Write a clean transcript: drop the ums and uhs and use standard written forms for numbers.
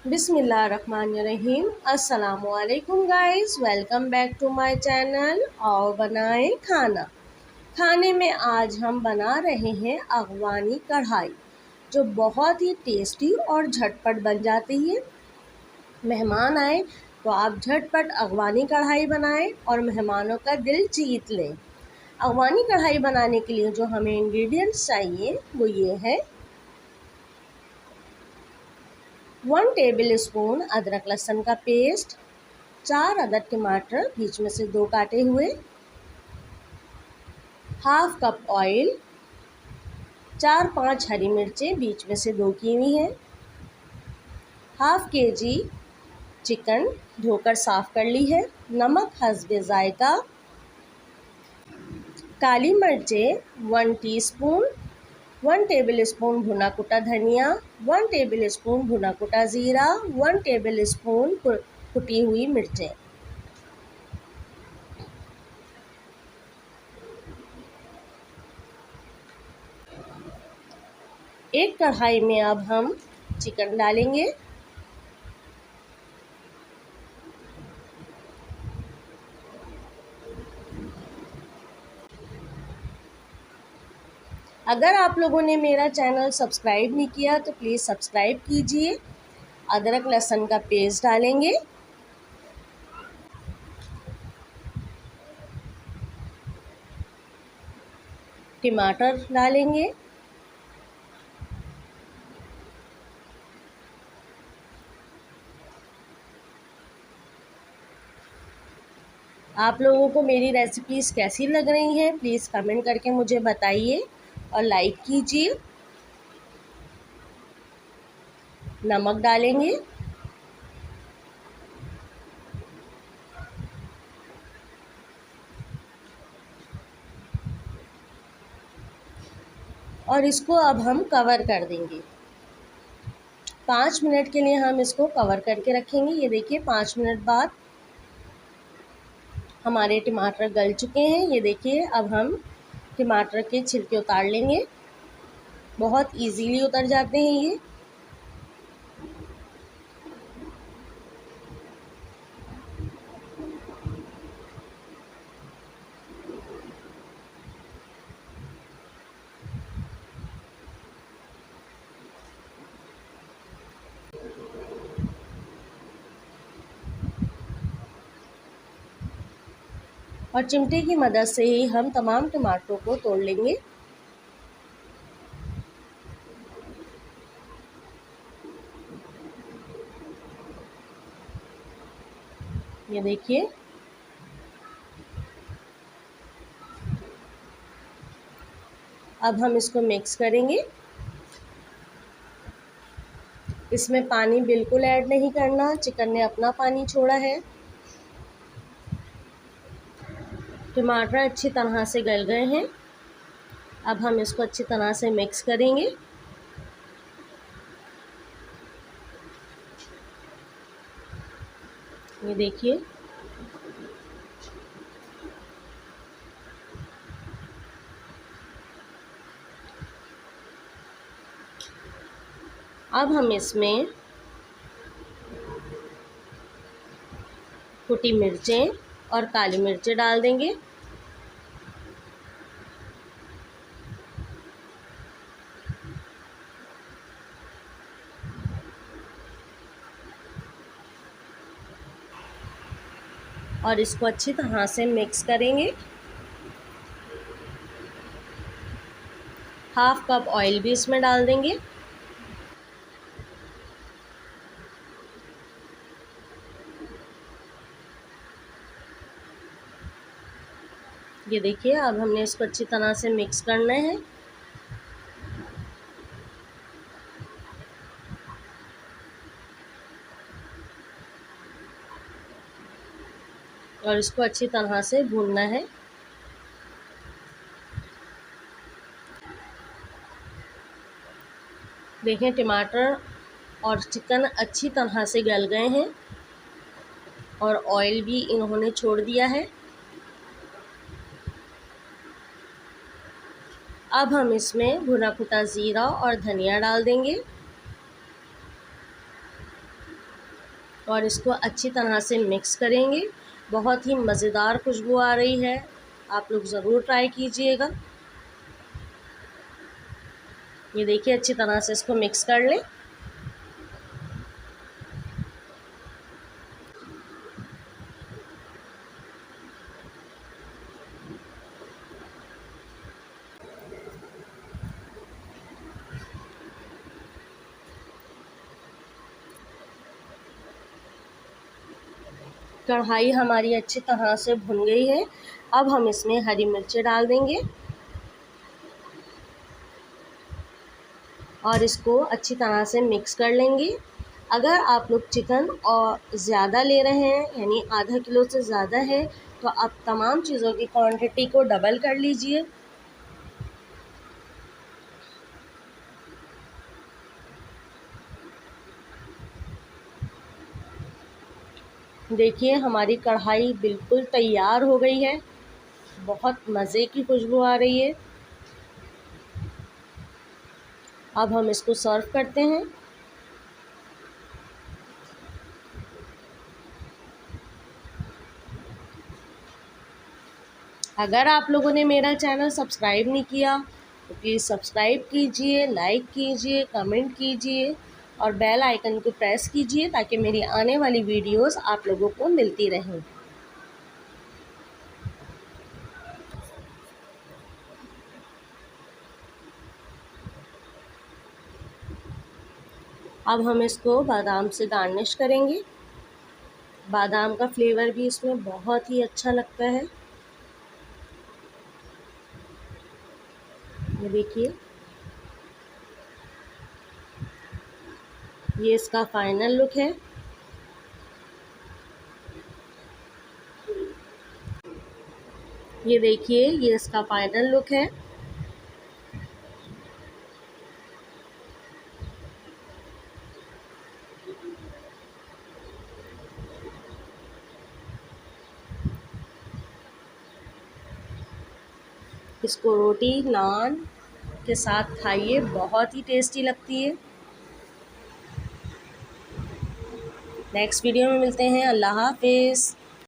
बिस्मिल्लाहिर्रहमानिर्रहीम। अस्सलामुअलैकुम guys, welcome back to my channel. और बनाएं खाना। खाने में आज हम बना रहे हैं अगवानी कढ़ाई, जो बहुत ही टेस्टी और झटपट बन जाती है। मेहमान आए तो आप झटपट अगवानी कढ़ाई बनाएं और मेहमानों का दिल जीत लें। अगवानी कढ़ाई बनाने के लिए जो हमें इंग्रेडिएंट्स चाहिए वो ये है: 1 टेबल स्पून अदरक लहसुन का पेस्ट, 4 अदद टमाटर बीच में से 2 काटे हुए, हाफ कप ऑयल, 4-5 हरी मिर्चें बीच में से 2 की हुई हैं, हाफ केजी चिकन धोकर साफ़ कर ली है, नमक हस्बे ज़ायका, काली मिर्चें 1 टीस्पून, 1 टेबल स्पून भुना कुटा धनिया, 1 टेबल स्पून भुना कुटा ज़ीरा, 1 टेबल स्पून कुटी हुई मिर्चें। एक कढ़ाई में अब हम चिकन डालेंगे। अगर आप लोगों ने मेरा चैनल सब्सक्राइब नहीं किया तो प्लीज़ सब्सक्राइब कीजिए। अदरक लहसुन का पेस्ट डालेंगे, टमाटर डालेंगे, आप लोगों को मेरी रेसिपीज़ कैसी लग रही हैं प्लीज़ कमेंट करके मुझे बताइए और लाइक कीजिए। नमक डालेंगे, और इसको अब हम कवर कर देंगे। 5 मिनट के लिए हम इसको कवर करके रखेंगे। ये देखिए 5 मिनट बाद हमारे टमाटर गल चुके हैं। ये देखिए अब हम टमाटर के छिलके उतार लेंगे। बहुत इजीली उतर जाते हैं ये। और चिमटे की मदद से ही हम तमाम टमाटरों को तोड़ लेंगे। ये देखिए अब हम इसको मिक्स करेंगे। इसमें पानी बिल्कुल ऐड नहीं करना, चिकन ने अपना पानी छोड़ा है। टमाटर अच्छी तरह से गल गए हैं। अब हम इसको अच्छी तरह से मिक्स करेंगे। ये देखिए अब हम इसमें कुटी मिर्चें और काली मिर्चें डाल देंगे। और इसको अच्छी तरह से मिक्स करेंगे। हाफ कप ऑयल भी इसमें डाल देंगे। ये देखिए अब हमने इसको अच्छी तरह से मिक्स करना है। और इसको अच्छी तरह से भूनना है। देखें टमाटर और चिकन अच्छी तरह से गल गए हैं और ऑयल भी इन्होंने छोड़ दिया है। अब हम इसमें भुना कुटा ज़ीरा और धनिया डाल देंगे। और इसको अच्छी तरह से मिक्स करेंगे। बहुत ही मज़ेदार खुशबू आ रही है, आप लोग ज़रूर ट्राई कीजिएगा। ये देखिए, अच्छी तरह से इसको मिक्स कर लें। कढ़ाई हमारी अच्छी तरह से भुन गई है। अब हम इसमें हरी मिर्ची डाल देंगे और इसको अच्छी तरह से मिक्स कर लेंगे। अगर आप लोग चिकन और ज़्यादा ले रहे हैं, यानी आधा किलो से ज़्यादा है, तो आप तमाम चीज़ों की क्वांटिटी को डबल कर लीजिए। देखिए, हमारी कढ़ाई बिल्कुल तैयार हो गई है। बहुत मज़े की खुशबू आ रही है। अब हम इसको सर्व करते हैं। अगर आप लोगों ने मेरा चैनल सब्सक्राइब नहीं किया तो प्लीज़ सब्सक्राइब कीजिए, लाइक कीजिए, कमेंट कीजिए और बेल आइकन को प्रेस कीजिए ताकि मेरी आने वाली वीडियोस आप लोगों को मिलती रहें। अब हम इसको बादाम से गार्निश करेंगे। बादाम का फ्लेवर भी इसमें बहुत ही अच्छा लगता है। ये देखिए, ये इसका फाइनल लुक है। ये देखिए, ये इसका फाइनल लुक है। इसको रोटी नान के साथ खाइए, बहुत ही टेस्टी लगती है। नेक्स्ट वीडियो में मिलते हैं। अल्लाह हाफिज़।